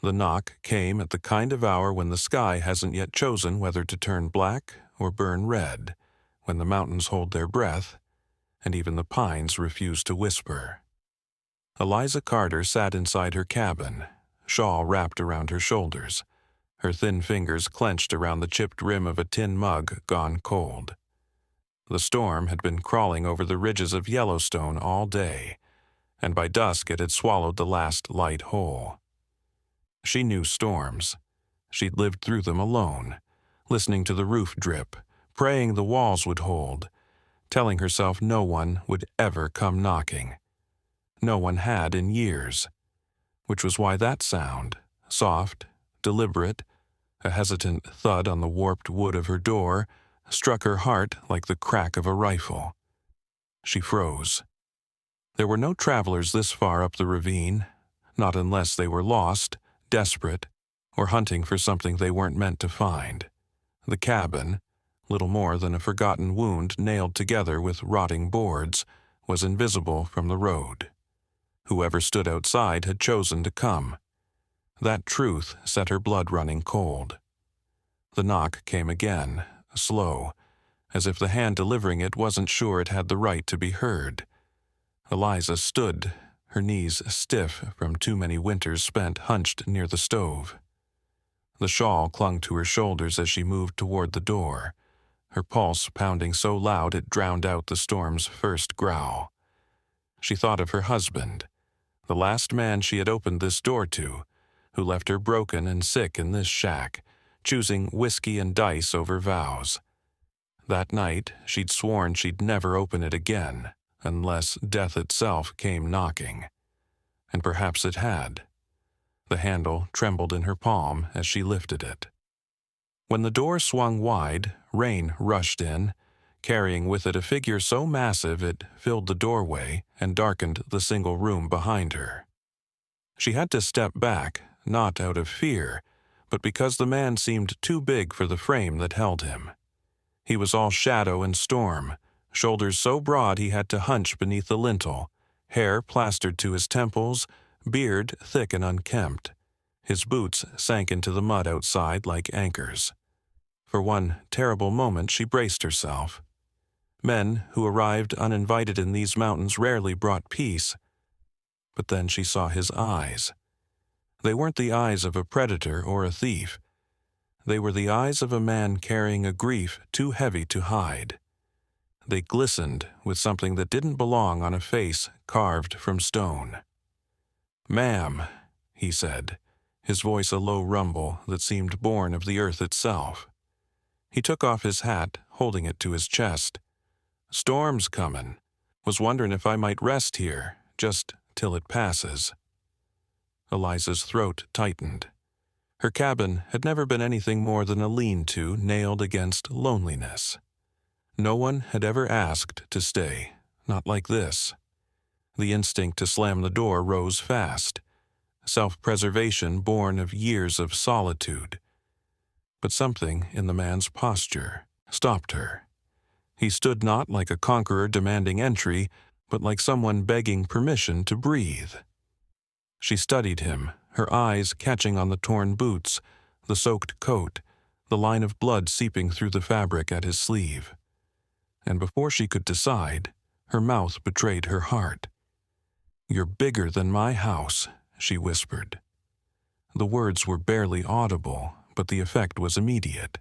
The knock came at the kind of hour when the sky hasn't yet chosen whether to turn black or burn red, when the mountains hold their breath, and even the pines refuse to whisper. Eliza Carter sat inside her cabin, shawl wrapped around her shoulders, her thin fingers clenched around the chipped rim of a tin mug gone cold. The storm had been crawling over the ridges of Yellowstone all day, and by dusk it had swallowed the last light whole. She knew storms. She'd lived through them alone, listening to the roof drip, praying the walls would hold, telling herself no one would ever come knocking. No one had in years, which was why that sound, soft, deliberate, a hesitant thud on the warped wood of her door, struck her heart like the crack of a rifle. She froze. There were no travelers this far up the ravine, not unless they were lost, desperate, or hunting for something they weren't meant to find. The cabin, little more than a forgotten wound nailed together with rotting boards, was invisible from the road. Whoever stood outside had chosen to come. That truth set her blood running cold. The knock came again, slow, as if the hand delivering it wasn't sure it had the right to be heard. Eliza stood, her knees stiff from too many winters spent hunched near the stove. The shawl clung to her shoulders as she moved toward the door, her pulse pounding so loud it drowned out the storm's first growl. She thought of her husband, the last man she had opened this door to, who left her broken and sick in this shack, choosing whiskey and dice over vows. That night, she'd sworn she'd never open it again, unless death itself came knocking. And perhaps it had. The handle trembled in her palm as she lifted it. When the door swung wide, rain rushed in, carrying with it a figure so massive it filled the doorway and darkened the single room behind her. She had to step back, not out of fear, but because the man seemed too big for the frame that held him. He was all shadow and storm, shoulders so broad he had to hunch beneath the lintel, hair plastered to his temples, beard thick and unkempt. His boots sank into the mud outside like anchors. For one terrible moment she braced herself. Men who arrived uninvited in these mountains rarely brought peace. But then she saw his eyes. They weren't the eyes of a predator or a thief. They were the eyes of a man carrying a grief too heavy to hide. They glistened with something that didn't belong on a face carved from stone. "Ma'am," he said, his voice a low rumble that seemed born of the earth itself. He took off his hat, holding it to his chest. "Storm's comin'. Was wonderin' if I might rest here, just till it passes." Eliza's throat tightened. Her cabin had never been anything more than a lean-to nailed against loneliness. No one had ever asked to stay, not like this. The instinct to slam the door rose fast, self-preservation born of years of solitude. But something in the man's posture stopped her. He stood not like a conqueror demanding entry, but like someone begging permission to breathe. She studied him, her eyes catching on the torn boots, the soaked coat, the line of blood seeping through the fabric at his sleeve. And before she could decide, her mouth betrayed her heart. "You're bigger than my house," she whispered. The words were barely audible, but the effect was immediate.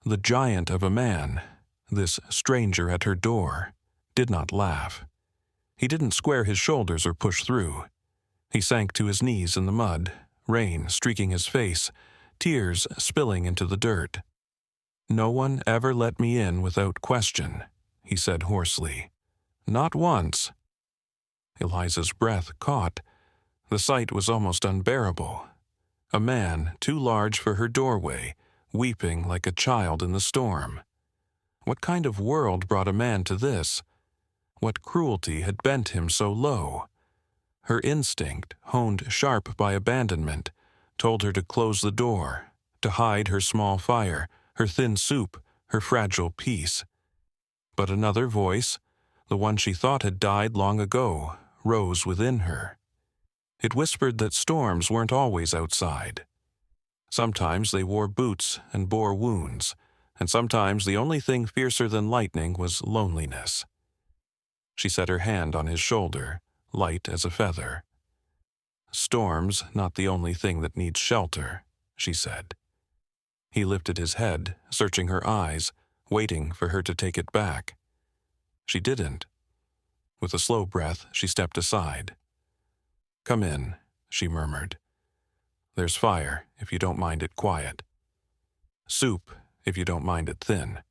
The giant of a man, this stranger at her door, did not laugh. He didn't square his shoulders or push through. He sank to his knees in the mud, rain streaking his face, tears spilling into the dirt. "No one ever let me in without question," he said hoarsely. "Not once." Eliza's breath caught. The sight was almost unbearable. A man too large for her doorway, weeping like a child in the storm. What kind of world brought a man to this? What cruelty had bent him so low? Her instinct, honed sharp by abandonment, told her to close the door, to hide her small fire, her thin soup, her fragile peace. But another voice, the one she thought had died long ago, rose within her. It whispered that storms weren't always outside. Sometimes they wore boots and bore wounds, and sometimes the only thing fiercer than lightning was loneliness. She set her hand on his shoulder, light as a feather. "Storm's not the only thing that needs shelter," she said. He lifted his head, searching her eyes, waiting for her to take it back. She didn't. With a slow breath, she stepped aside. "Come in," she murmured. "There's fire, if you don't mind it quiet. Soup, if you don't mind it thin."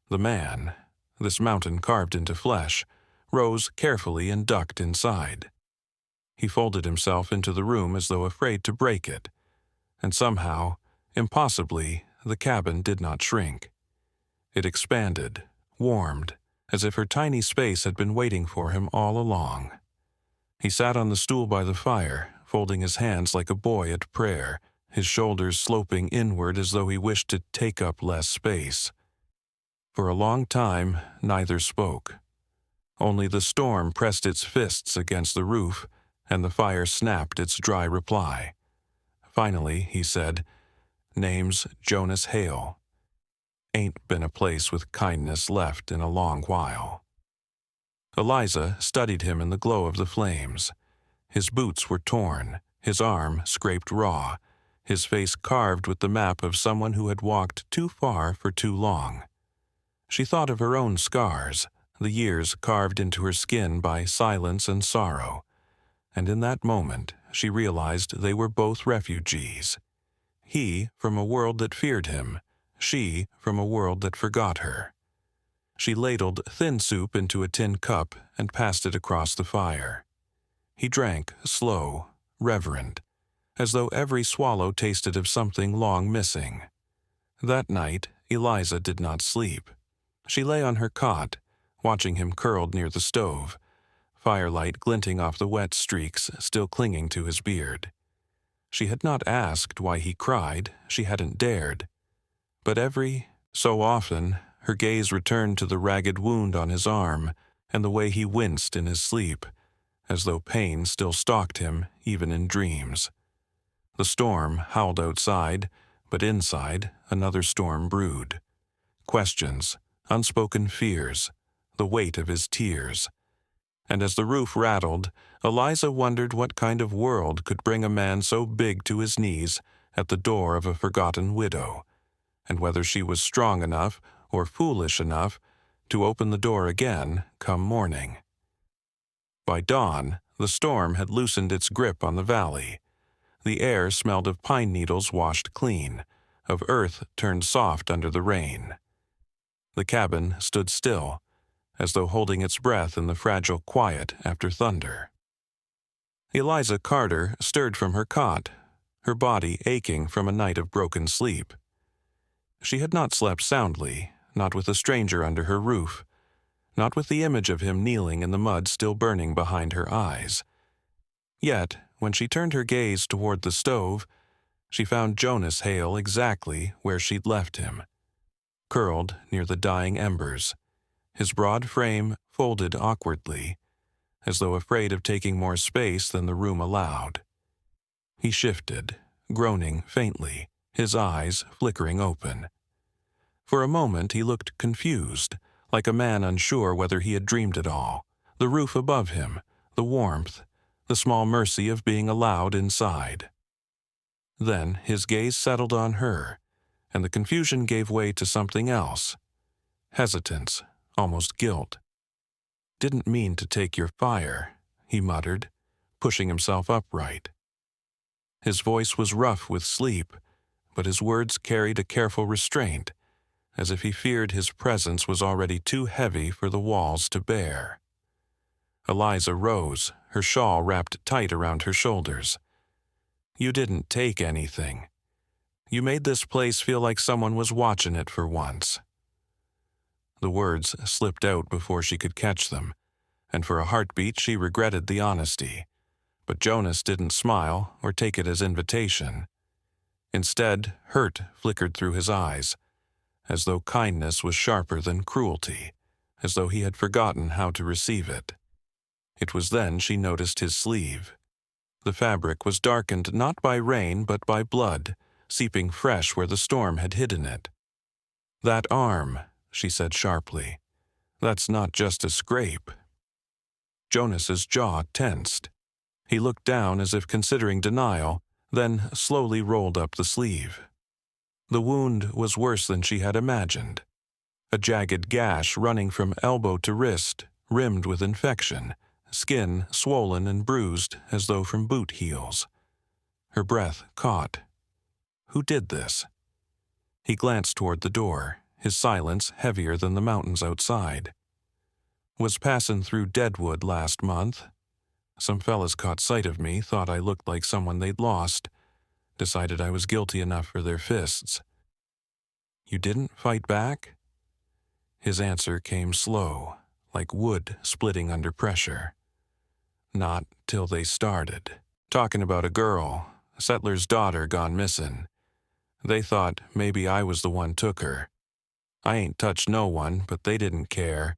The man, this mountain carved into flesh, rose carefully and ducked inside. He folded himself into the room as though afraid to break it, and somehow, impossibly, the cabin did not shrink. It expanded, warmed, as if her tiny space had been waiting for him all along. He sat on the stool by the fire, folding his hands like a boy at prayer, his shoulders sloping inward as though he wished to take up less space. For a long time, neither spoke. Only the storm pressed its fists against the roof, and the fire snapped its dry reply. Finally, he said, "Name's Jonas Hale. Ain't been a place with kindness left in a long while." Eliza studied him in the glow of the flames. His boots were torn, his arm scraped raw, his face carved with the map of someone who had walked too far for too long. She thought of her own scars, the years carved into her skin by silence and sorrow, and in that moment she realized they were both refugees. He from a world that feared him, she from a world that forgot her. She ladled thin soup into a tin cup and passed it across the fire. He drank, slow, reverent, as though every swallow tasted of something long missing. That night, Eliza did not sleep. She lay on her cot, watching him curled near the stove, firelight glinting off the wet streaks still clinging to his beard. She had not asked why he cried, she hadn't dared. But every so often, her gaze returned to the ragged wound on his arm and the way he winced in his sleep, as though pain still stalked him even in dreams. The storm howled outside, but inside another storm brewed. Questions, unspoken fears, the weight of his tears. And as the roof rattled, Eliza wondered what kind of world could bring a man so big to his knees at the door of a forgotten widow, and whether she was strong enough or foolish enough to open the door again come morning. By dawn, the storm had loosened its grip on the valley. The air smelled of pine needles washed clean, of earth turned soft under the rain. The cabin stood still, as though holding its breath in the fragile quiet after thunder. Eliza Carter stirred from her cot, her body aching from a night of broken sleep. She had not slept soundly, not with a stranger under her roof, not with the image of him kneeling in the mud still burning behind her eyes. Yet, when she turned her gaze toward the stove, she found Jonas Hale exactly where she'd left him, curled near the dying embers, his broad frame folded awkwardly, as though afraid of taking more space than the room allowed. He shifted, groaning faintly, his eyes flickering open. For a moment he looked confused, like a man unsure whether he had dreamed it all, the roof above him, the warmth, the small mercy of being allowed inside. Then his gaze settled on her, and the confusion gave way to something else. Hesitance, almost guilt. "Didn't mean to take your fire," he muttered, pushing himself upright. His voice was rough with sleep, but his words carried a careful restraint, as if he feared his presence was already too heavy for the walls to bear. Eliza rose, her shawl wrapped tight around her shoulders. "You didn't take anything. You made this place feel like someone was watching it for once." The words slipped out before she could catch them, and for a heartbeat she regretted the honesty. But Jonas didn't smile or take it as invitation. Instead, hurt flickered through his eyes, as though kindness was sharper than cruelty, as though he had forgotten how to receive it. It was then she noticed his sleeve. The fabric was darkened not by rain but by blood, seeping fresh where the storm had hidden it. "That arm," she said sharply. "That's not just a scrape." Jonas's jaw tensed. He looked down as if considering denial, then slowly rolled up the sleeve. The wound was worse than she had imagined. A jagged gash running from elbow to wrist, rimmed with infection, skin swollen and bruised as though from boot heels. Her breath caught. Who did this? He glanced toward the door, his silence heavier than the mountains outside. "Was passin' through Deadwood last month. Some fellas caught sight of me, thought I looked like someone they'd lost, decided I was guilty enough for their fists." "You didn't fight back?" His answer came slow, like wood splitting under pressure. "Not till they started. Talking about a girl, a settler's daughter gone missing. They thought maybe I was the one took her. I ain't touched no one, but they didn't care.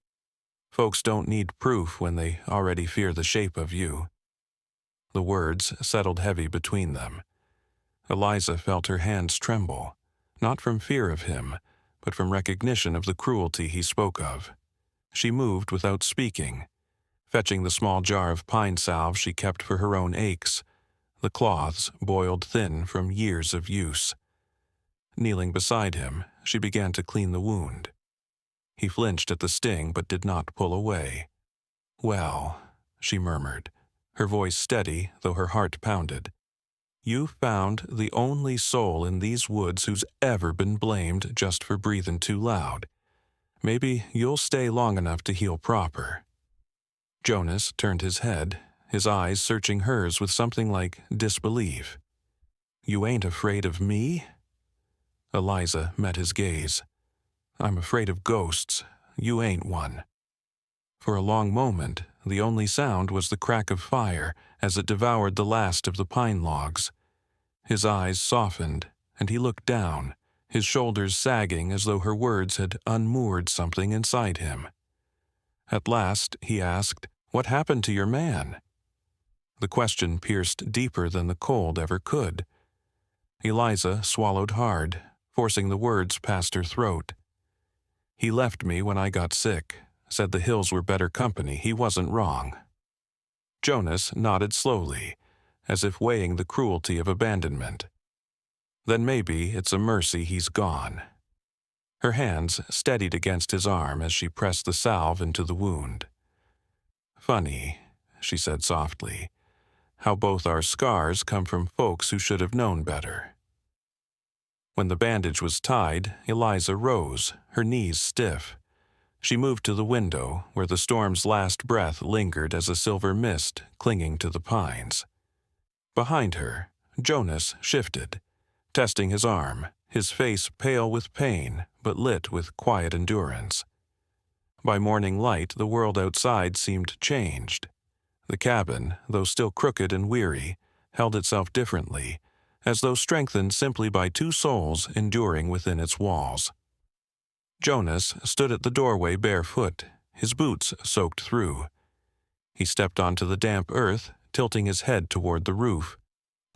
Folks don't need proof when they already fear the shape of you." The words settled heavy between them. Eliza felt her hands tremble, not from fear of him, but from recognition of the cruelty he spoke of. She moved without speaking, fetching the small jar of pine salve she kept for her own aches, the cloths boiled thin from years of use. Kneeling beside him, she began to clean the wound. He flinched at the sting but did not pull away. "Well," she murmured, her voice steady though her heart pounded, "you found the only soul in these woods who's ever been blamed just for breathing too loud. Maybe you'll stay long enough to heal proper." Jonas turned his head, his eyes searching hers with something like disbelief. "You ain't afraid of me?" Eliza met his gaze. "I'm afraid of ghosts. You ain't one." For a long moment, the only sound was the crack of fire as it devoured the last of the pine logs. His eyes softened, and he looked down, his shoulders sagging as though her words had unmoored something inside him. At last, he asked, "What happened to your man?" The question pierced deeper than the cold ever could. Eliza swallowed hard, forcing the words past her throat. "He left me when I got sick, said the hills were better company. He wasn't wrong." Jonas nodded slowly, as if weighing the cruelty of abandonment. "Then maybe it's a mercy he's gone." Her hands steadied against his arm as she pressed the salve into the wound. "Funny," she said softly, "how both our scars come from folks who should have known better." When the bandage was tied, Eliza rose, her knees stiff. She moved to the window, where the storm's last breath lingered as a silver mist clinging to the pines. Behind her, Jonas shifted, testing his arm, his face pale with pain but lit with quiet endurance. By morning light, the world outside seemed changed. The cabin, though still crooked and weary, held itself differently, as though strengthened simply by two souls enduring within its walls. Jonas stood at the doorway barefoot, his boots soaked through. He stepped onto the damp earth, tilting his head toward the roof,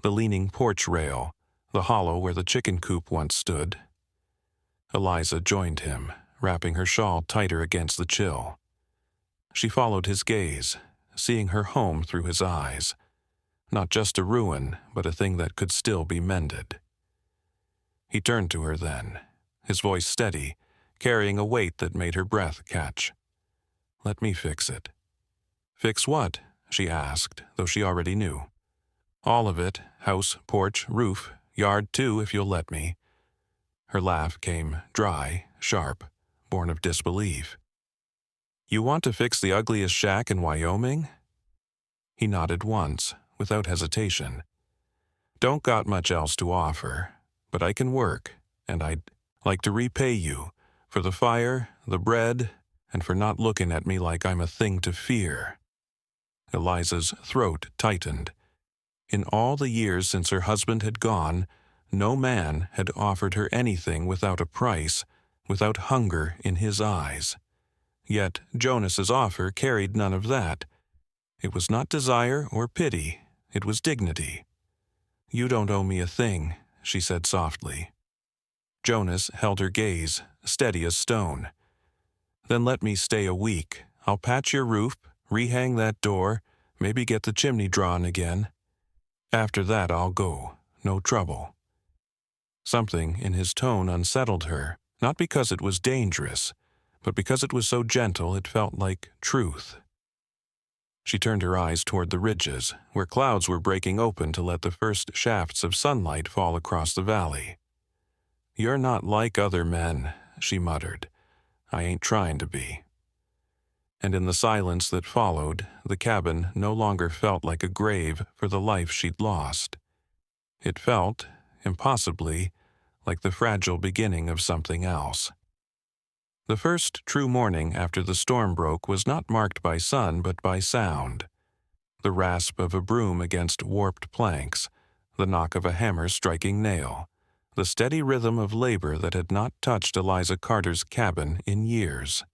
the leaning porch rail, the hollow where the chicken coop once stood. Eliza joined him, wrapping her shawl tighter against the chill. She followed his gaze, seeing her home through his eyes. Not just a ruin, but a thing that could still be mended. He turned to her then, his voice steady, carrying a weight that made her breath catch. "Let me fix it." "Fix what?" she asked, though she already knew. "All of it, house, porch, roof, yard too, if you'll let me." Her laugh came dry, sharp, born of disbelief. "You want to fix the ugliest shack in Wyoming?" He nodded once, without hesitation. "Don't got much else to offer, but I can work, and I'd like to repay you for the fire, the bread, and for not looking at me like I'm a thing to fear." Eliza's throat tightened. In all the years since her husband had gone, no man had offered her anything without a price, without hunger in his eyes. Yet Jonas's offer carried none of that. It was not desire or pity, It was dignity. "You don't owe me a thing," she said softly. Jonas held her gaze, steady as stone. "Then let me stay a week. I'll patch your roof, rehang that door, maybe get the chimney drawn again. After that I'll go. No trouble." Something in his tone unsettled her, not because it was dangerous, but because it was so gentle it felt like truth. She turned her eyes toward the ridges, where clouds were breaking open to let the first shafts of sunlight fall across the valley. "You're not like other men," she muttered. "I ain't trying to be." And in the silence that followed, the cabin no longer felt like a grave for the life she'd lost. It felt, impossibly, like the fragile beginning of something else. The first true morning after the storm broke was not marked by sun but by sound. The rasp of a broom against warped planks, the knock of a hammer striking nail, the steady rhythm of labor that had not touched Eliza Carter's cabin in years.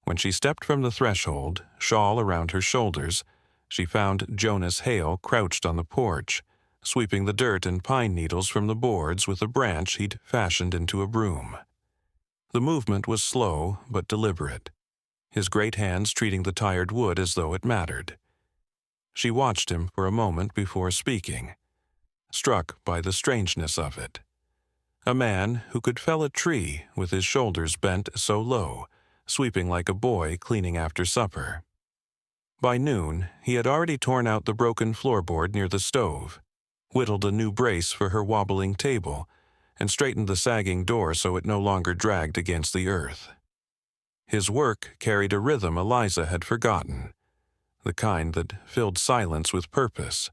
When she stepped from the threshold, shawl around her shoulders, she found Jonas Hale crouched on the porch, sweeping the dirt and pine needles from the boards with a branch he'd fashioned into a broom. The movement was slow but deliberate, his great hands treating the tired wood as though it mattered. She watched him for a moment before speaking, struck by the strangeness of it. A man who could fell a tree with his shoulders bent so low, sweeping like a boy cleaning after supper. By noon, he had already torn out the broken floorboard near the stove, whittled a new brace for her wobbling table, and straightened the sagging door so it no longer dragged against the earth. His work carried a rhythm Eliza had forgotten, the kind that filled silence with purpose.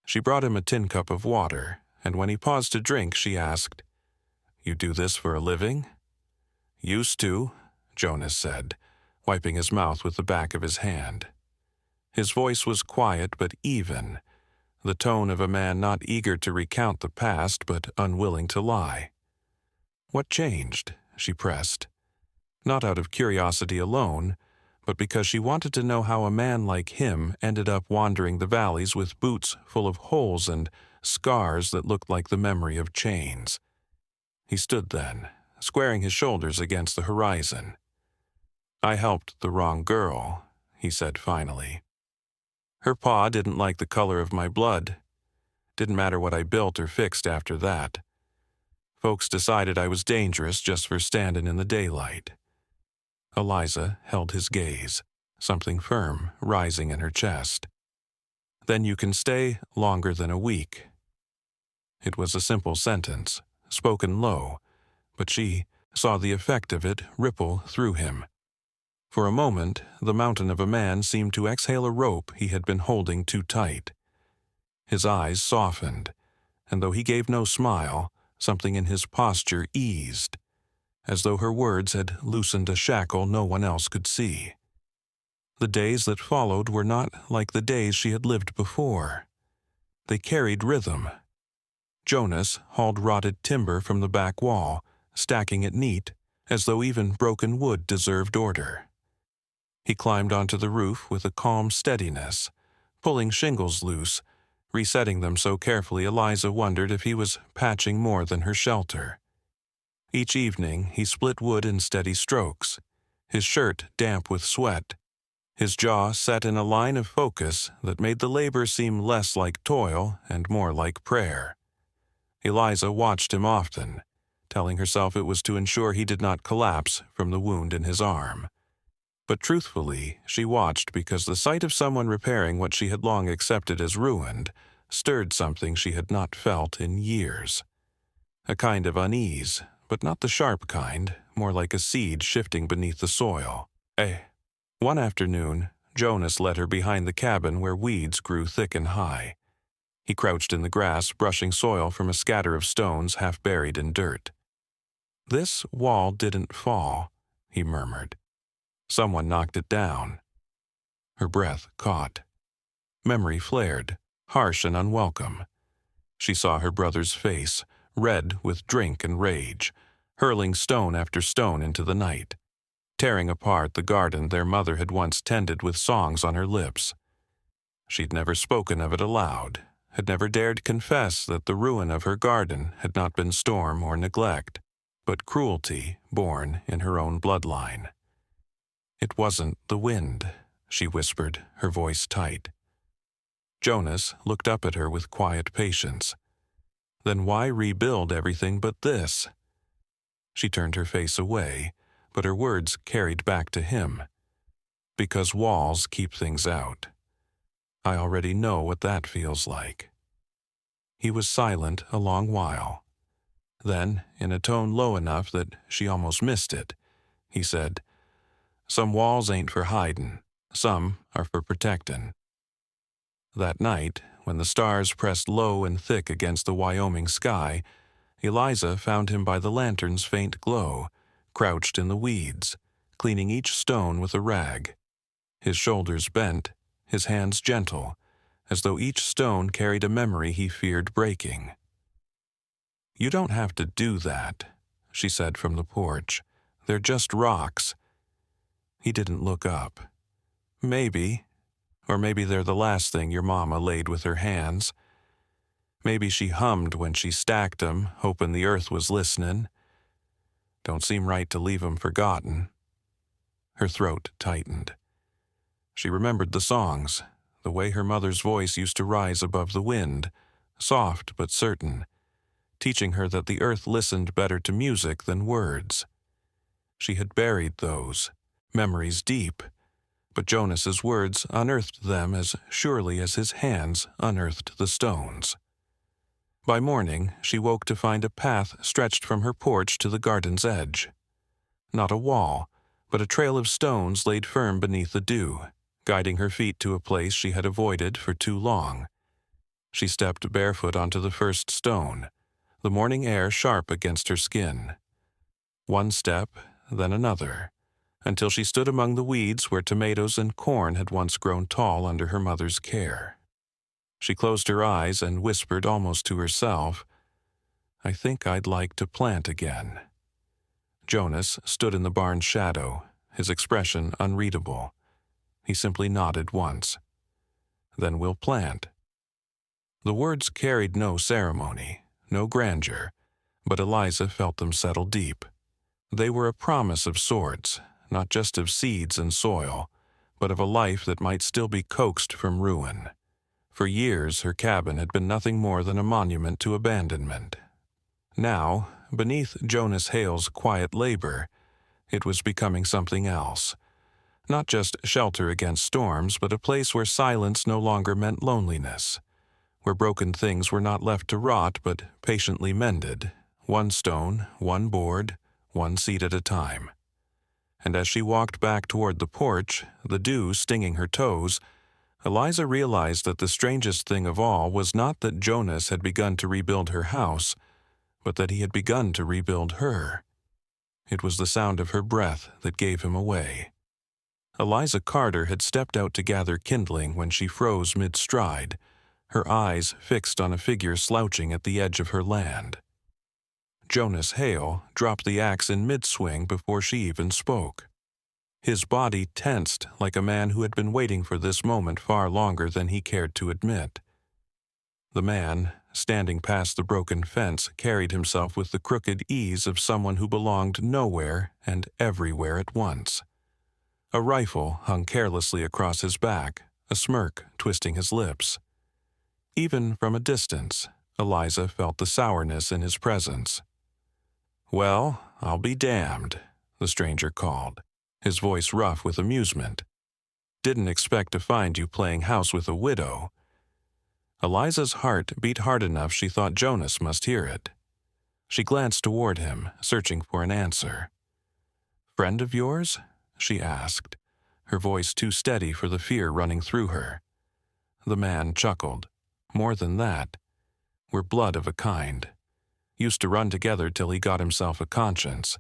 She brought him a tin cup of water, and when he paused to drink, she asked, "You do this for a living?" "Used to," Jonas said, wiping his mouth with the back of his hand. His voice was quiet but even, the tone of a man not eager to recount the past but unwilling to lie. "What changed?" she pressed. Not out of curiosity alone, but because she wanted to know how a man like him ended up wandering the valleys with boots full of holes and scars that looked like the memory of chains. He stood then, squaring his shoulders against the horizon. "I helped the wrong girl," he said finally. "Her pa didn't like the color of my blood. Didn't matter what I built or fixed after that. Folks decided I was dangerous just for standing in the daylight." Eliza held his gaze, something firm rising in her chest. "Then you can stay longer than a week." It was a simple sentence, spoken low, but she saw the effect of it ripple through him. For a moment, the mountain of a man seemed to exhale a rope he had been holding too tight. His eyes softened, and though he gave no smile, something in his posture eased, as though her words had loosened a shackle no one else could see. The days that followed were not like the days she had lived before. They carried rhythm. Jonas hauled rotted timber from the back wall, stacking it neat, as though even broken wood deserved order. He climbed onto the roof with a calm steadiness, pulling shingles loose, resetting them so carefully Eliza wondered if he was patching more than her shelter. Each evening he split wood in steady strokes, his shirt damp with sweat, his jaw set in a line of focus that made the labor seem less like toil and more like prayer. Eliza watched him often, telling herself it was to ensure he did not collapse from the wound in his arm. But truthfully, she watched because the sight of someone repairing what she had long accepted as ruined stirred something she had not felt in years. A kind of unease, but not the sharp kind, more like a seed shifting beneath the soil. One afternoon, Jonas led her behind the cabin where weeds grew thick and high. He crouched in the grass, brushing soil from a scatter of stones half buried in dirt. "This wall didn't fall," he murmured. "Someone knocked it down." Her breath caught. Memory flared, harsh and unwelcome. She saw her brother's face, red with drink and rage, hurling stone after stone into the night, tearing apart the garden their mother had once tended with songs on her lips. She'd never spoken of it aloud, had never dared confess that the ruin of her garden had not been storm or neglect, but cruelty born in her own bloodline. "It wasn't the wind," she whispered, her voice tight. Jonas looked up at her with quiet patience. "Then why rebuild everything but this?" She turned her face away, but her words carried back to him. "Because walls keep things out. I already know what that feels like." He was silent a long while. Then, in a tone low enough that she almost missed it, he said, "Some walls ain't for hidin', some are for protectin'." That night, when the stars pressed low and thick against the Wyoming sky, Eliza found him by the lantern's faint glow, crouched in the weeds, cleaning each stone with a rag. His shoulders bent, his hands gentle, as though each stone carried a memory he feared breaking. "You don't have to do that," she said from the porch. "They're just rocks." He didn't look up. "Maybe. Or maybe they're the last thing your mama laid with her hands. Maybe she hummed when she stacked 'em, hopin' the earth was listenin'. Don't seem right to leave 'em forgotten." Her throat tightened. She remembered the songs, the way her mother's voice used to rise above the wind, soft but certain, teaching her that the earth listened better to music than words. She had buried those, memories deep, but Jonas's words unearthed them as surely as his hands unearthed the stones. By morning, she woke to find a path stretched from her porch to the garden's edge. Not a wall, but a trail of stones laid firm beneath the dew, guiding her feet to a place she had avoided for too long. She stepped barefoot onto the first stone, the morning air sharp against her skin. One step, then another, until she stood among the weeds where tomatoes and corn had once grown tall under her mother's care. She closed her eyes and whispered almost to herself, "I think I'd like to plant again." Jonas stood in the barn's shadow, his expression unreadable. He simply nodded once. "Then we'll plant." The words carried no ceremony, no grandeur, but Eliza felt them settle deep. They were a promise of sorts, not just of seeds and soil, but of a life that might still be coaxed from ruin. For years her cabin had been nothing more than a monument to abandonment. Now, beneath Jonas Hale's quiet labor, it was becoming something else. Not just shelter against storms, but a place where silence no longer meant loneliness, where broken things were not left to rot but patiently mended, one stone, one board, one seat at a time. And as she walked back toward the porch, the dew stinging her toes, Eliza realized that the strangest thing of all was not that Jonas had begun to rebuild her house, but that he had begun to rebuild her. It was the sound of her breath that gave him away. Eliza Carter had stepped out to gather kindling when she froze mid-stride, her eyes fixed on a figure slouching at the edge of her land. Jonas Hale dropped the axe in mid-swing before she even spoke. His body tensed like a man who had been waiting for this moment far longer than he cared to admit. The man, standing past the broken fence, carried himself with the crooked ease of someone who belonged nowhere and everywhere at once. A rifle hung carelessly across his back, a smirk twisting his lips. Even from a distance, Eliza felt the sourness in his presence. "Well, I'll be damned," the stranger called, his voice rough with amusement. "Didn't expect to find you playing house with a widow." Eliza's heart beat hard enough she thought Jonas must hear it. She glanced toward him, searching for an answer. "Friend of yours?" she asked, her voice too steady for the fear running through her. The man chuckled. "More than that. We're blood of a kind. Used to run together till he got himself a conscience.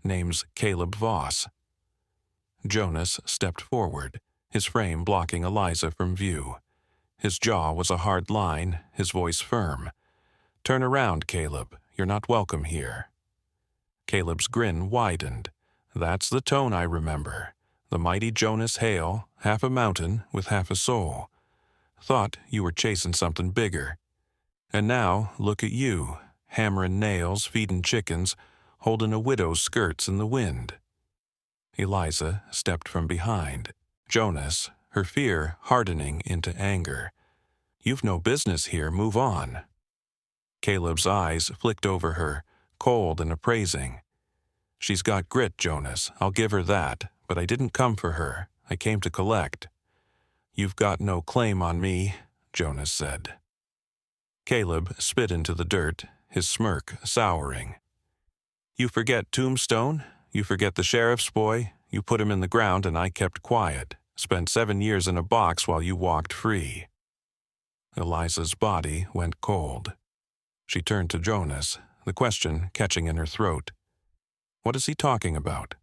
Name's Caleb Voss." Jonas stepped forward, his frame blocking Eliza from view. His jaw was a hard line, his voice firm. "Turn around, Caleb. You're not welcome here." Caleb's grin widened. "That's the tone I remember. The mighty Jonas Hale, half a mountain with half a soul. thought you were chasing something bigger. And now, look at you, hammering nails, feeding chickens, holding a widow's skirts in the wind." Eliza stepped from behind. Jonas, her fear hardening into anger. "You've no business here, move on." Caleb's eyes flicked over her, cold and appraising. "She's got grit, Jonas, I'll give her that, but I didn't come for her, I came to collect." "You've got no claim on me," Jonas said. Caleb spit into the dirt, his smirk souring. "You forget Tombstone? You forget the sheriff's boy? You put him in the ground and I kept quiet, spent 7 years in a box while you walked free." Eliza's body went cold. She turned to Jonas, the question catching in her throat. "What is he talking about?"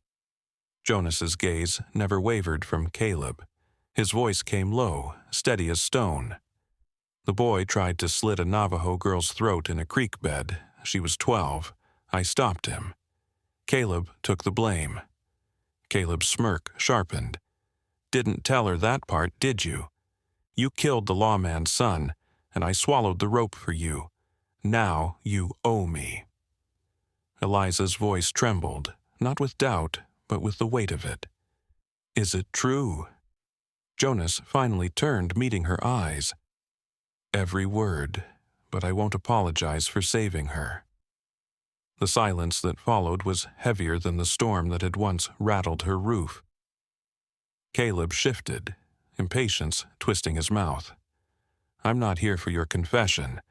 Jonas's gaze never wavered from Caleb. His voice came low, steady as stone. "The boy tried to slit a Navajo girl's throat in a creek bed. She was 12. I stopped him. Caleb took the blame." Caleb's smirk sharpened. "Didn't tell her that part, did you? You killed the lawman's son, and I swallowed the rope for you. Now you owe me." Eliza's voice trembled, not with doubt, but with the weight of it. "Is it true?" Jonas finally turned, meeting her eyes. "Every word, but I won't apologize for saving her." The silence that followed was heavier than the storm that had once rattled her roof. Caleb shifted, impatience twisting his mouth. "I'm not here for your confession.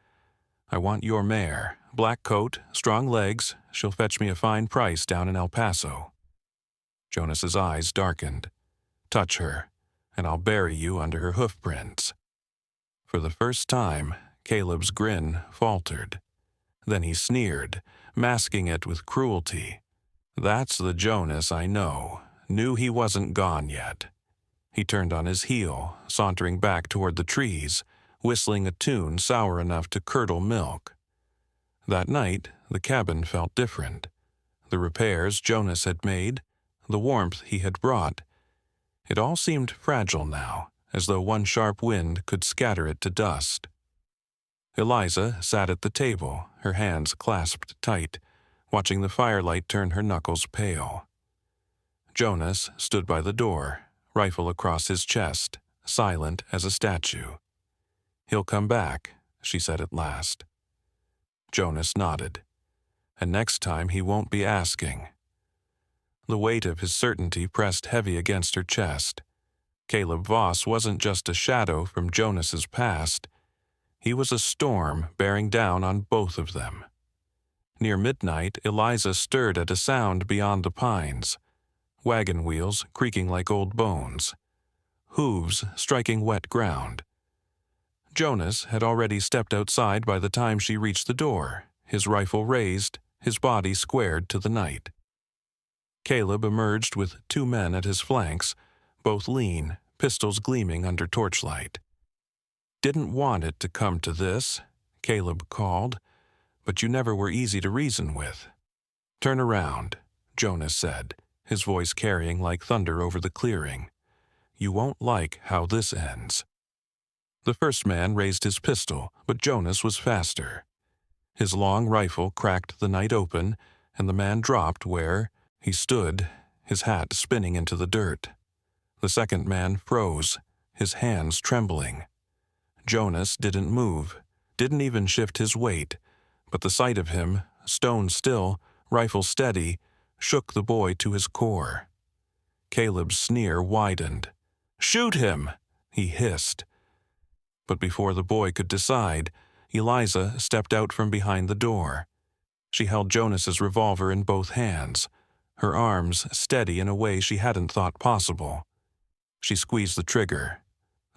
I want your mare, black coat, strong legs. She'll fetch me a fine price down in El Paso." Jonas's eyes darkened. "Touch her, and I'll bury you under her hoof prints." For the first time, Caleb's grin faltered. Then he sneered, masking it with cruelty. "That's the Jonas I know. Knew he wasn't gone yet." He turned on his heel, sauntering back toward the trees, whistling a tune sour enough to curdle milk. That night, the cabin felt different. The repairs Jonas had made, the warmth he had brought. It all seemed fragile now, as though one sharp wind could scatter it to dust. Eliza sat at the table, her hands clasped tight, watching the firelight turn her knuckles pale. Jonas stood by the door, rifle across his chest, silent as a statue. "He'll come back," she said at last. Jonas nodded. "And next time he won't be asking." The weight of his certainty pressed heavy against her chest. Caleb Voss wasn't just a shadow from Jonas's past. He was a storm bearing down on both of them. Near midnight, Eliza stirred at a sound beyond the pines. Wagon wheels creaking like old bones. Hooves striking wet ground. Jonas had already stepped outside by the time she reached the door, his rifle raised, his body squared to the night. Caleb emerged with 2 men at his flanks, both lean, pistols gleaming under torchlight. "Didn't want it to come to this," Caleb called, "but you never were easy to reason with." "Turn around," Jonas said, his voice carrying like thunder over the clearing. "You won't like how this ends." The first man raised his pistol, but Jonas was faster. His long rifle cracked the night open, and the man dropped where he stood, his hat spinning into the dirt. The second man froze, his hands trembling. Jonas didn't move, didn't even shift his weight, but the sight of him, stone still, rifle steady, shook the boy to his core. Caleb's sneer widened. "Shoot him!" he hissed. But before the boy could decide, Eliza stepped out from behind the door. She held Jonas's revolver in both hands, her arms steady in a way she hadn't thought possible. She squeezed the trigger.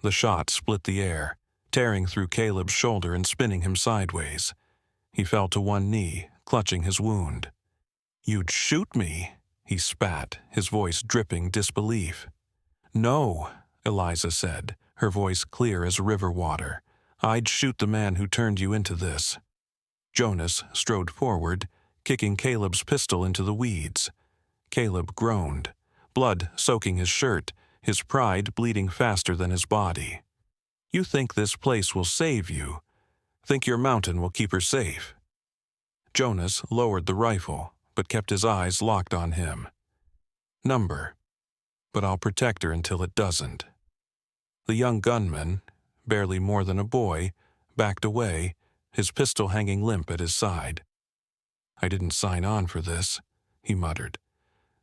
The shot split the air, tearing through Caleb's shoulder and spinning him sideways. He fell to one knee, clutching his wound. "You'd shoot me?" he spat, his voice dripping disbelief. "No," Eliza said, her voice clear as river water. "I'd shoot the man who turned you into this." Jonas strode forward, kicking Caleb's pistol into the weeds. Caleb groaned, blood soaking his shirt, his pride bleeding faster than his body. You think this place will save you. Think your mountain will keep her safe." Jonas lowered the rifle, but kept his eyes locked on him. "Number. But I'll protect her until it doesn't." The young gunman, barely more than a boy, backed away, his pistol hanging limp at his side. "I didn't sign on for this," he muttered.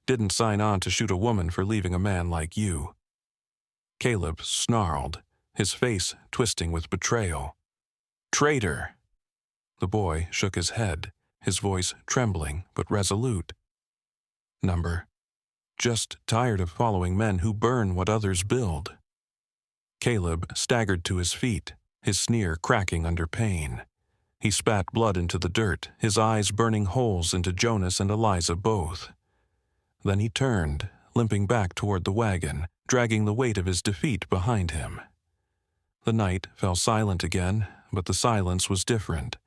"Didn't sign on to shoot a woman for leaving a man like you." Caleb snarled, his face twisting with betrayal. "Traitor!" The boy shook his head, his voice trembling but resolute. "Number. Just tired of following men who burn what others build." Caleb staggered to his feet, his sneer cracking under pain. He spat blood into the dirt, his eyes burning holes into Jonas and Eliza both. Then he turned, limping back toward the wagon, dragging the weight of his defeat behind him. The night fell silent again, but the silence was different.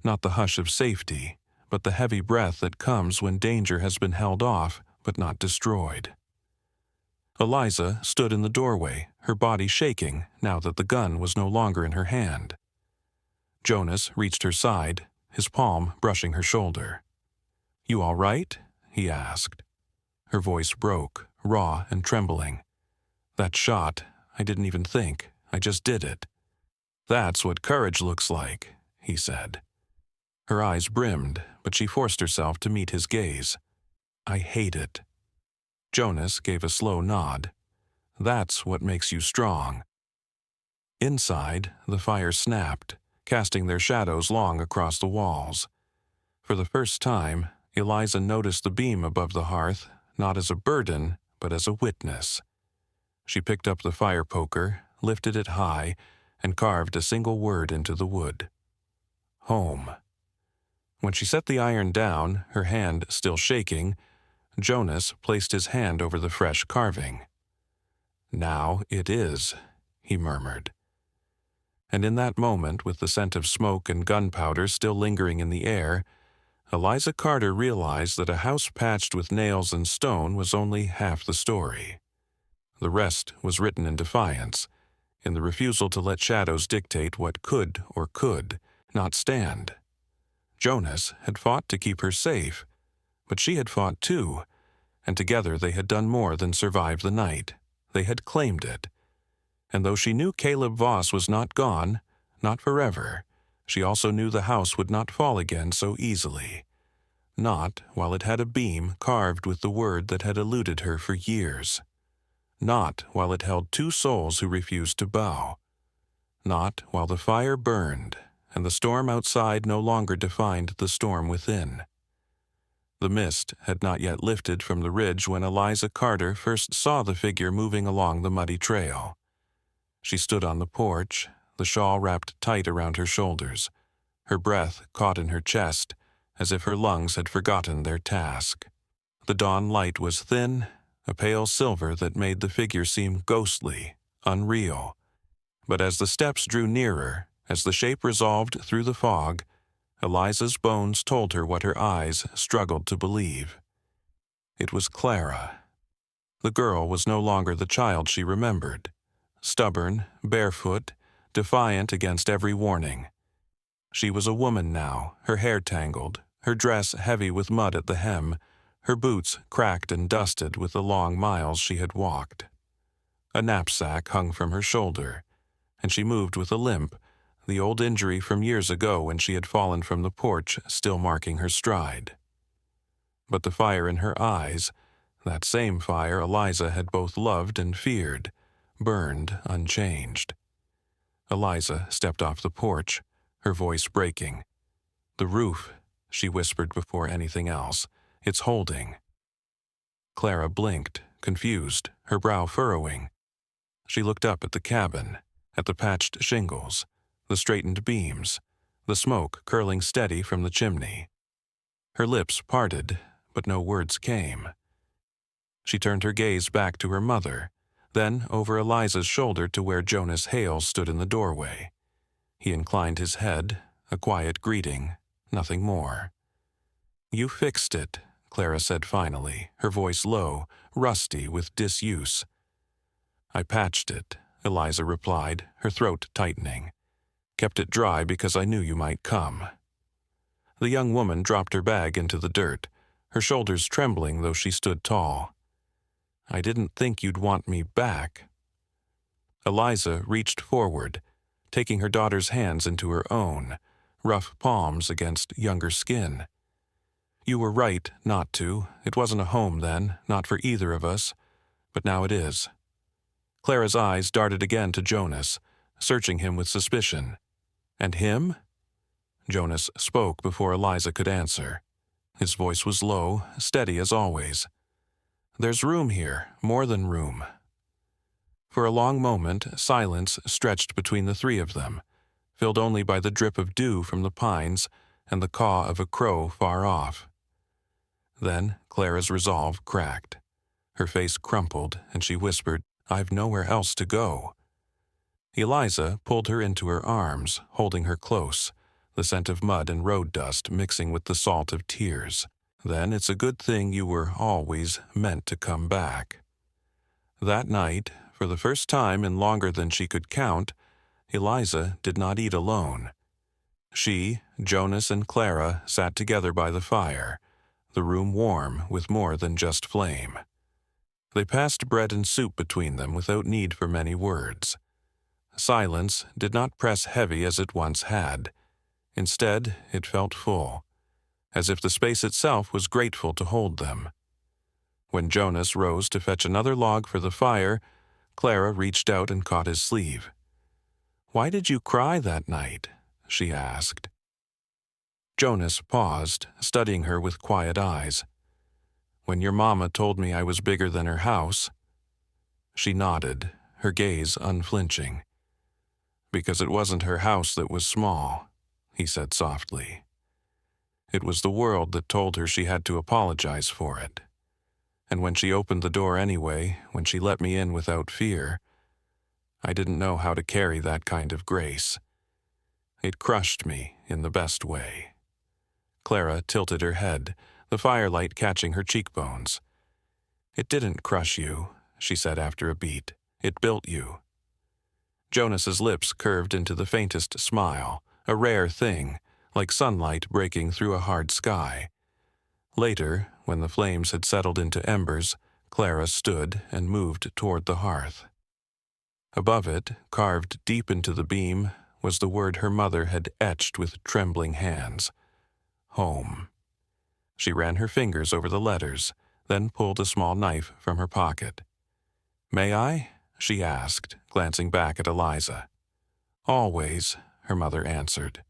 Not the hush of safety, but the heavy breath that comes when danger has been held off but not destroyed. Eliza stood in the doorway, her body shaking now that the gun was no longer in her hand. Jonas reached her side, his palm brushing her shoulder. "You all right?" he asked. Her voice broke, raw and trembling. "That shot, I didn't even think. I just did it." "That's what courage looks like," he said. Her eyes brimmed, but she forced herself to meet his gaze. "I hate it." Jonas gave a slow nod. "That's what makes you strong." Inside, the fire snapped, casting their shadows long across the walls. For the first time, Eliza noticed the beam above the hearth, not as a burden, but as a witness. She picked up the fire poker, lifted it high, and carved a single word into the wood. Home. When she set the iron down, her hand still shaking, Jonas placed his hand over the fresh carving. "Now it is," he murmured. And in that moment, with the scent of smoke and gunpowder still lingering in the air, Eliza Carter realized that a house patched with nails and stone was only half the story. The rest was written in defiance, in the refusal to let shadows dictate what could or could not stand. Jonas had fought to keep her safe, but she had fought too, and together they had done more than survive the night. They had claimed it. And though she knew Caleb Voss was not gone, not forever, she also knew the house would not fall again so easily. Not while it had a beam carved with the word that had eluded her for years. Not while it held two souls who refused to bow. Not while the fire burned, and the storm outside no longer defined the storm within. The mist had not yet lifted from the ridge when Eliza Carter first saw the figure moving along the muddy trail. She stood on the porch, the shawl wrapped tight around her shoulders, her breath caught in her chest, as if her lungs had forgotten their task. The dawn light was thin, a pale silver that made the figure seem ghostly, unreal. But as the steps drew nearer, as the shape resolved through the fog, Eliza's bones told her what her eyes struggled to believe. It was Clara. The girl was no longer the child she remembered. Stubborn, barefoot, defiant against every warning. She was a woman now, her hair tangled, her dress heavy with mud at the hem, her boots cracked and dusted with the long miles she had walked. A knapsack hung from her shoulder, and she moved with a limp, the old injury from years ago when she had fallen from the porch still marking her stride. But the fire in her eyes, that same fire Eliza had both loved and feared, burned unchanged. Eliza stepped off the porch, her voice breaking. "The roof," she whispered before anything else. "It's holding." Clara blinked, confused, her brow furrowing. She looked up at the cabin, at the patched shingles, the straightened beams, the smoke curling steady from the chimney. Her lips parted, but no words came. She turned her gaze back to her mother, then over Eliza's shoulder to where Jonas Hales stood in the doorway. He inclined his head, a quiet greeting, nothing more. "You fixed it," Clara said finally, her voice low, rusty with disuse. "I patched it, Eliza replied, her throat tightening. "Kept it dry because I knew you might come." The young woman dropped her bag into the dirt, her shoulders trembling though she stood tall. "I didn't think you'd want me back." Eliza reached forward, taking her daughter's hands into her own, rough palms against younger skin. "You were right not to. It wasn't a home then, not for either of us. But now it is." Clara's eyes darted again to Jonas, searching him with suspicion. "And him?" Jonas spoke before Eliza could answer. His voice was low, steady as always. "There's room here, more than room." For a long moment, silence stretched between the three of them, filled only by the drip of dew from the pines and the caw of a crow far off. Then Clara's resolve cracked. Her face crumpled, and she whispered, "I've nowhere else to go." Eliza pulled her into her arms, holding her close, the scent of mud and road dust mixing with the salt of tears. "Then it's a good thing you were always meant to come back." That night, for the first time in longer than she could count, Eliza did not eat alone. She, Jonas, and Clara sat together by the fire, the room warm with more than just flame. They passed bread and soup between them without need for many words. Silence did not press heavy as it once had. Instead, it felt full, as if the space itself was grateful to hold them. When Jonas rose to fetch another log for the fire, Clara reached out and caught his sleeve. "Why did you cry that night?" she asked. Jonas paused, studying her with quiet eyes. "When your mama told me I was bigger than her house." She nodded, her gaze unflinching. "Because it wasn't her house that was small," he said softly. "It was the world that told her she had to apologize for it. And when she opened the door anyway, when she let me in without fear, I didn't know how to carry that kind of grace. It crushed me in the best way." Clara tilted her head, the firelight catching her cheekbones. "It didn't crush you," she said after a beat. "It built you." Jonas's lips curved into the faintest smile, a rare thing, like sunlight breaking through a hard sky. Later, when the flames had settled into embers, Clara stood and moved toward the hearth. Above it, carved deep into the beam, was the word her mother had etched with trembling hands. Home. She ran her fingers over the letters, then pulled a small knife from her pocket. "May I?" she asked, glancing back at Eliza. "Always," her mother answered.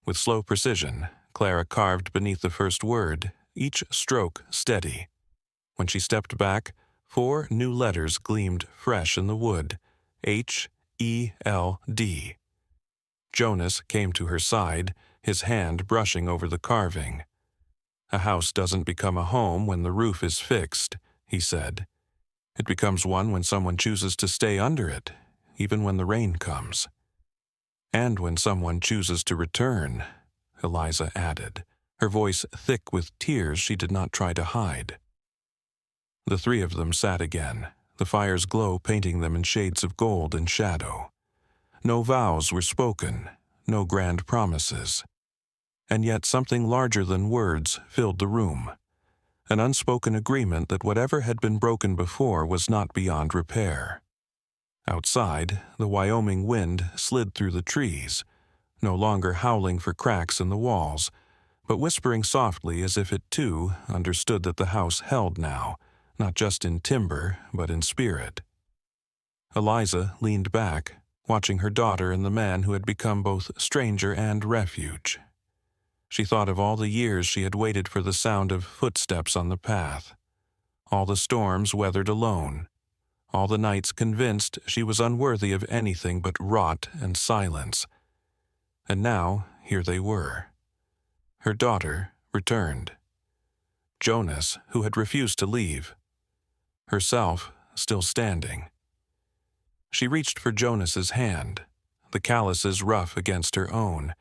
With slow precision, Clara carved beneath the first word, each stroke steady. When she stepped back, 4 new letters gleamed fresh in the wood, H-E-L-D. Jonas came to her side, his hand brushing over the carving. "A house doesn't become a home when the roof is fixed," he said. "It becomes one when someone chooses to stay under it, even when the rain comes." "And when someone chooses to return," Eliza added, her voice thick with tears she did not try to hide. The three of them sat again, the fire's glow painting them in shades of gold and shadow. No vows were spoken, no grand promises. And yet something larger than words filled the room. An unspoken agreement that whatever had been broken before was not beyond repair. Outside, the Wyoming wind slid through the trees, no longer howling for cracks in the walls, but whispering softly as if it too understood that the house held now, not just in timber, but in spirit. Eliza leaned back, watching her daughter and the man who had become both stranger and refuge. She thought of all the years she had waited for the sound of footsteps on the path, all the storms weathered alone, all the nights convinced she was unworthy of anything but rot and silence. And now, here they were. Her daughter returned. Jonas, who had refused to leave. Herself, still standing. She reached for Jonas's hand, the calluses rough against her own,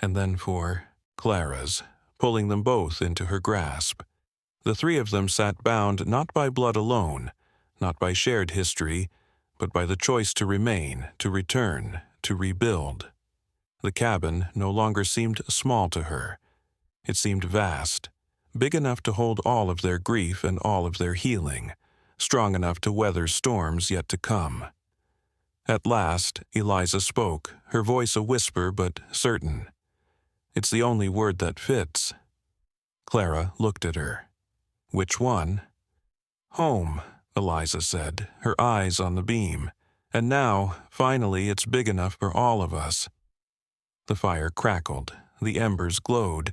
and then for Clara's, pulling them both into her grasp. The three of them sat bound not by blood alone, not by shared history, but by the choice to remain, to return, to rebuild. The cabin no longer seemed small to her. It seemed vast, big enough to hold all of their grief and all of their healing, strong enough to weather storms yet to come. At last, Eliza spoke, her voice a whisper but certain. "It's the only word that fits." Clara looked at her. "Which one?" "Home," Eliza said, her eyes on the beam. "And now, finally, it's big enough for all of us." The fire crackled, the embers glowed,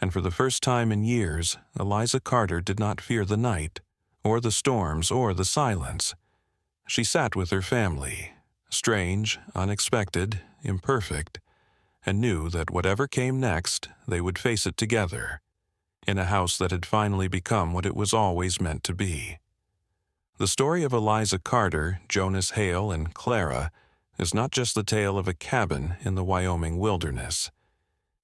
and for the first time in years, Eliza Carter did not fear the night, or the storms, or the silence. She sat with her family, strange, unexpected, imperfect, and knew that whatever came next, they would face it together, in a house that had finally become what it was always meant to be. The story of Eliza Carter, Jonas Hale, and Clara is not just the tale of a cabin in the Wyoming wilderness.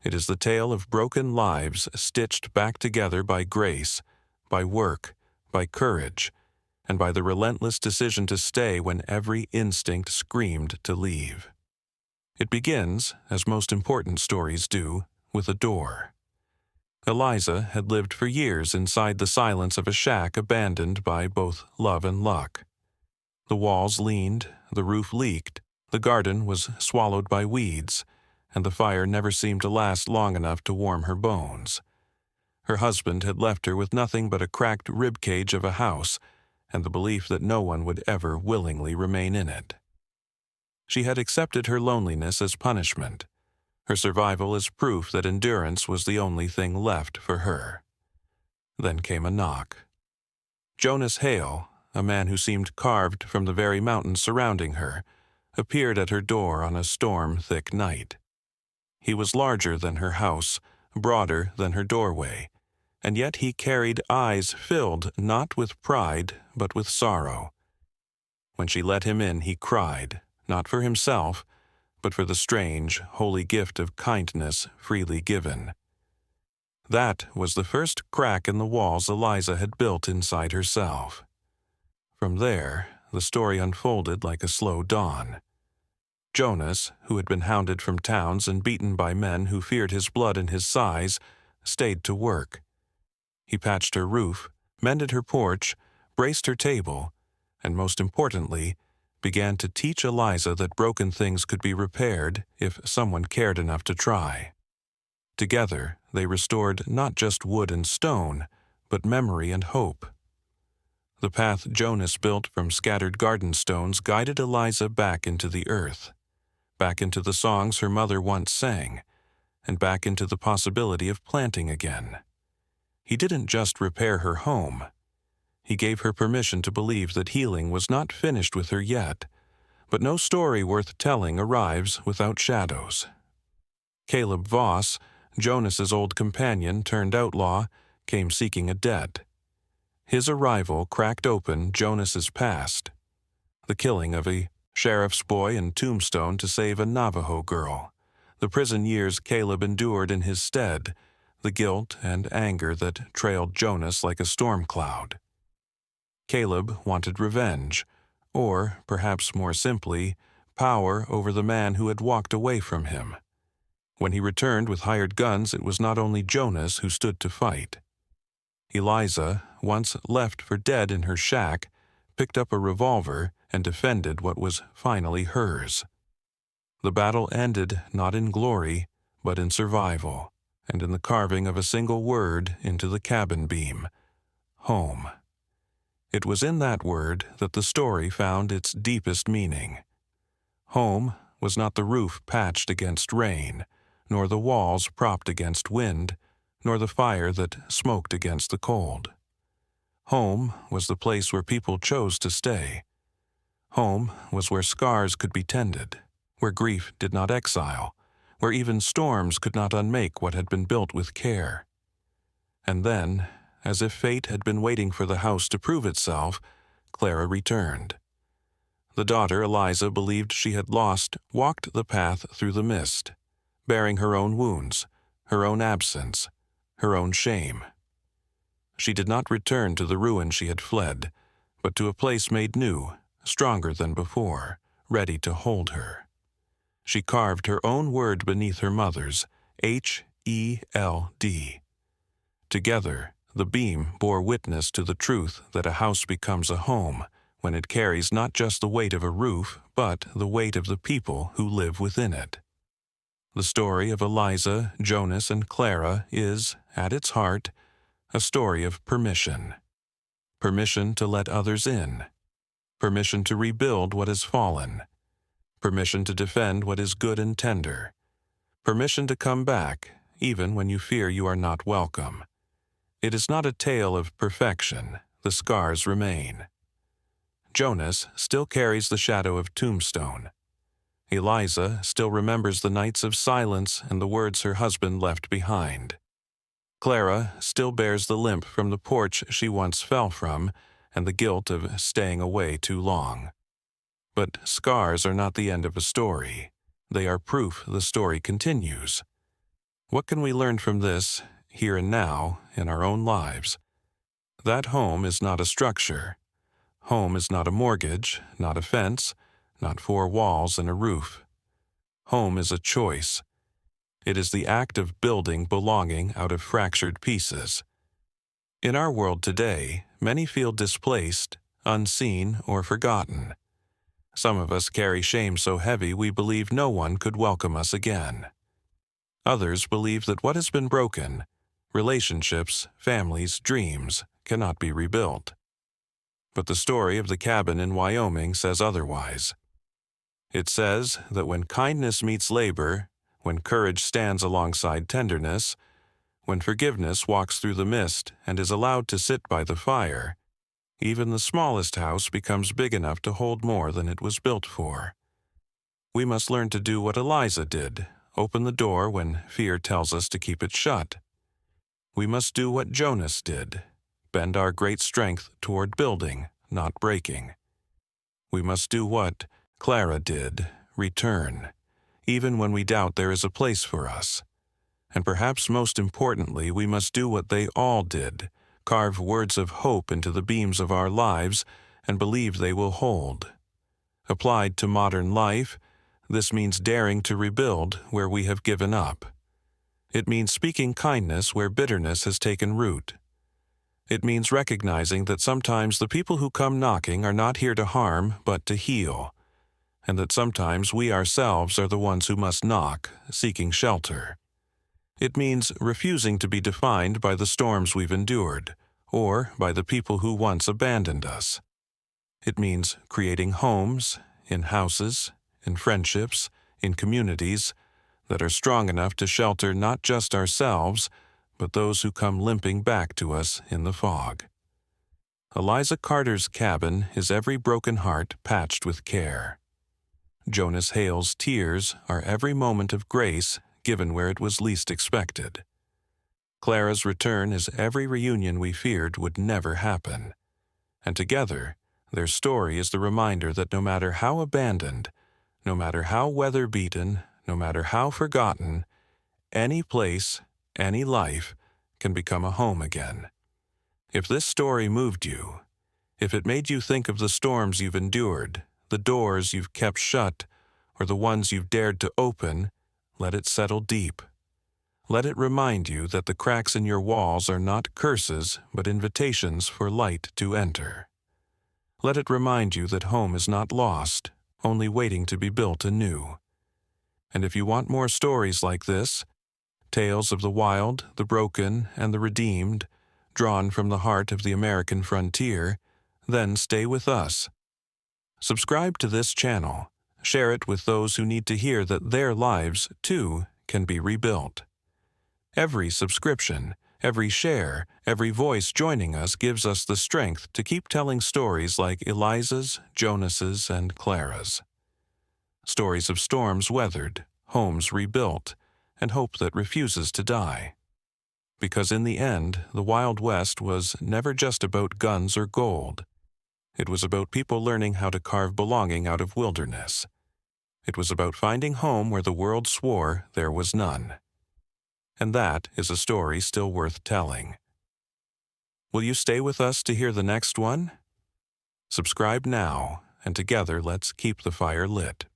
It is the tale of broken lives stitched back together by grace, by work, by courage, and by the relentless decision to stay when every instinct screamed to leave. It begins, as most important stories do, with a door. Eliza had lived for years inside the silence of a shack abandoned by both love and luck. The walls leaned, the roof leaked, the garden was swallowed by weeds, and the fire never seemed to last long enough to warm her bones. Her husband had left her with nothing but a cracked ribcage of a house and the belief that no one would ever willingly remain in it. She had accepted her loneliness as punishment, her survival as proof that endurance was the only thing left for her. Then came a knock. Jonas Hale, a man who seemed carved from the very mountains surrounding her, appeared at her door on a storm-thick night. He was larger than her house, broader than her doorway, and yet he carried eyes filled not with pride but with sorrow. When she let him in, he cried, not for himself, but for the strange, holy gift of kindness freely given. That was the first crack in the walls Eliza had built inside herself. From there, the story unfolded like a slow dawn. Jonas, who had been hounded from towns and beaten by men who feared his blood and his size, stayed to work. He patched her roof, mended her porch, braced her table, and most importantly, began to teach Eliza that broken things could be repaired if someone cared enough to try. Together, they restored not just wood and stone, but memory and hope. The path Jonas built from scattered garden stones guided Eliza back into the earth, back into the songs her mother once sang, and back into the possibility of planting again. He didn't just repair her home. He gave her permission to believe that healing was not finished with her yet, but no story worth telling arrives without shadows. Caleb Voss, Jonas's old companion turned outlaw, came seeking a debt. His arrival cracked open Jonas's past, the killing of a sheriff's boy in Tombstone to save a Navajo girl, the prison years Caleb endured in his stead, the guilt and anger that trailed Jonas like a storm cloud. Caleb wanted revenge, or, perhaps more simply, power over the man who had walked away from him. When he returned with hired guns, it was not only Jonas who stood to fight. Eliza, once left for dead in her shack, picked up a revolver and defended what was finally hers. The battle ended not in glory, but in survival, and in the carving of a single word into the cabin beam: home. It was in that word that the story found its deepest meaning. Home was not the roof patched against rain, nor the walls propped against wind, nor the fire that smoked against the cold. Home was the place where people chose to stay. Home was where scars could be tended, where grief did not exile, where even storms could not unmake what had been built with care. And then, as if fate had been waiting for the house to prove itself, Clara returned. The daughter Eliza believed she had lost walked the path through the mist, bearing her own wounds, her own absence, her own shame. She did not return to the ruin she had fled, but to a place made new, stronger than before, ready to hold her. She carved her own word beneath her mother's, H-E-L-D. Together, the beam bore witness to the truth that a house becomes a home when it carries not just the weight of a roof, but the weight of the people who live within it. The story of Eliza, Jonas, and Clara is, at its heart, a story of permission. Permission to let others in. Permission to rebuild what has fallen. Permission to defend what is good and tender. Permission to come back, even when you fear you are not welcome. It is not a tale of perfection. The scars remain. Jonas still carries the shadow of tombstone. Eliza still remembers the nights of silence and the words her husband left behind. Clara still bears the limp from the porch she once fell from and the guilt of staying away too long. But scars are not the end of a story. They are proof the story continues. What can we learn from this, here and now, in our own lives? That home is not a structure. Home is not a mortgage, not a fence, not 4 walls and a roof. Home is a choice. It is the act of building belonging out of fractured pieces. In our world today, many feel displaced, unseen, or forgotten. Some of us carry shame so heavy we believe no one could welcome us again. Others believe that what has been broken, relationships, families, dreams, cannot be rebuilt. But the story of the cabin in Wyoming says otherwise. It says that when kindness meets labor, when courage stands alongside tenderness, when forgiveness walks through the mist and is allowed to sit by the fire, even the smallest house becomes big enough to hold more than it was built for. We must learn to do what Eliza did, open the door when fear tells us to keep it shut. We must do what Jonas did, bend our great strength toward building, not breaking. We must do what Clara did, return, even when we doubt there is a place for us. And perhaps most importantly, we must do what they all did, carve words of hope into the beams of our lives and believe they will hold. Applied to modern life, this means daring to rebuild where we have given up. It means speaking kindness where bitterness has taken root. It means recognizing that sometimes the people who come knocking are not here to harm, but to heal, and that sometimes we ourselves are the ones who must knock, seeking shelter. It means refusing to be defined by the storms we've endured, or by the people who once abandoned us. It means creating homes, in houses, in friendships, in communities, that are strong enough to shelter not just ourselves, but those who come limping back to us in the fog. Eliza Carter's cabin is every broken heart patched with care. Jonas Hale's tears are every moment of grace given where it was least expected. Clara's return is every reunion we feared would never happen. And together, their story is the reminder that no matter how abandoned, no matter how weather-beaten, no matter how forgotten, any place, any life can become a home again. If this story moved you, if it made you think of the storms you've endured, the doors you've kept shut, or the ones you've dared to open, let it settle deep. Let it remind you that the cracks in your walls are not curses, but invitations for light to enter. Let it remind you that home is not lost, only waiting to be built anew. And if you want more stories like this, tales of the wild, the broken, and the redeemed, drawn from the heart of the American frontier, then stay with us. Subscribe to this channel. Share it with those who need to hear that their lives, too, can be rebuilt. Every subscription, every share, every voice joining us gives us the strength to keep telling stories like Eliza's, Jonas's, and Clara's. Stories of storms weathered, homes rebuilt, and hope that refuses to die. Because in the end, the Wild West was never just about guns or gold. It was about people learning how to carve belonging out of wilderness. It was about finding home where the world swore there was none. And that is a story still worth telling. Will you stay with us to hear the next one? Subscribe now and together let's keep the fire lit.